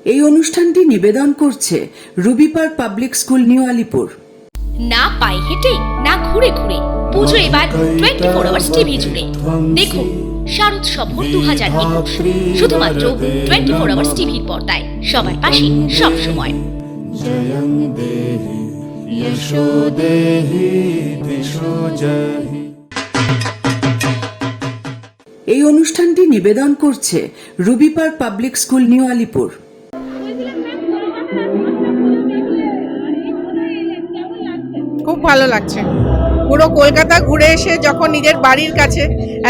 এই অনুষ্ঠানটি নিবেদন করছে Ruby Park Public School New Alipur. না পায়ে হেঁটে না ঘুরে ঘুরে পুজো এবার 24 আওয়ার্স টিভি জুড়ে দেখুন শারদ সফর 2021 শুধুমাত্র 24 আওয়ার্স টিভির পর্দায়, সবার পাশে সব সময়। এই অনুষ্ঠানটি নিবেদন করছে Ruby Park Public School New Alipur. খুব ভালো লাগছে। পুরো কলকাতা ঘুরে এসে যখন নিজের বাড়ির কাছে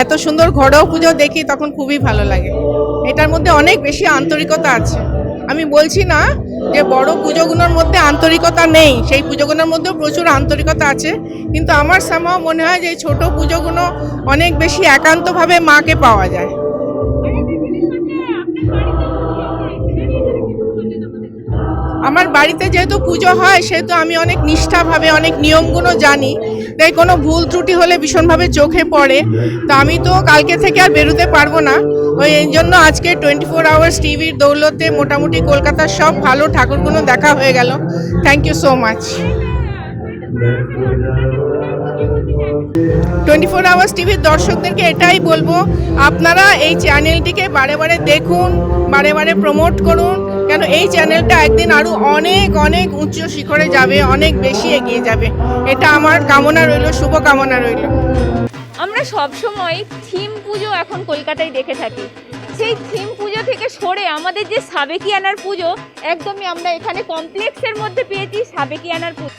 এত সুন্দর ঘরোয়া পুজো দেখি তখন খুবই ভালো লাগে। এটার মধ্যে অনেক বেশি আন্তরিকতা আছে। আমি বলছি না যে বড় পুজোগুলোর মধ্যে আন্তরিকতা নেই, সেই পুজোগুলোর মধ্যেও প্রচুর আন্তরিকতা আছে, কিন্তু আমার সামহাও মনে হয় যে এই ছোটো পুজোগুলো অনেক বেশি একান্তভাবে মাকে পাওয়া যায়। আমার বাড়িতে যেহেতু পুজো হয় সেহেতু আমি অনেক নিষ্ঠাভাবে অনেক নিয়মগুলো জানি, তাই কোনো ভুল ত্রুটি হলে ভীষণভাবে চোখে পড়ে। তো আমি তো কালকে থেকে আর বেরোতে পারবো না, এই জন্য আজকে 24 আওয়ার্স টিভির দৌলতে মোটামুটি কলকাতার সব ভালো ঠাকুরগুলো দেখা হয়ে গেল। Thank you so much. 24 hours টিভির দর্শকদেরকে এটাই বলবো, আপনারা এই চ্যানেলটিকে বারে বারে দেখুন, বারে বারে প্রমোট করুন, কেন এই চ্যানেলটা একদিন আরও অনেক অনেক উচ্চ শিখরে যাবে, অনেক বেশি এগিয়ে যাবে। এটা আমার কামনা রইল, শুভ কামনা রইল। আমরা সব সময় থিম পুজো এখন কলকাতায় দেখে থাকি, সেই থিম পুজো থেকে সরে আমাদের যে সাবেকিয়ানার পুজো, একদমই আমরা এখানে কমপ্লেক্সের মধ্যে পেয়েছি সাবেকিয়ানার পুজো।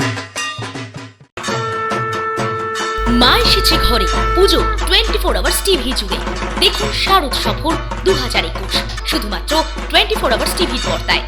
মা এসেছে ঘরে পুজো 24 আওয়ার্স টিভি জুড়ে দেখুন শারদ সফর 2021 শুধুমাত্র 24 আওয়ার্স টিভির পর্দায়।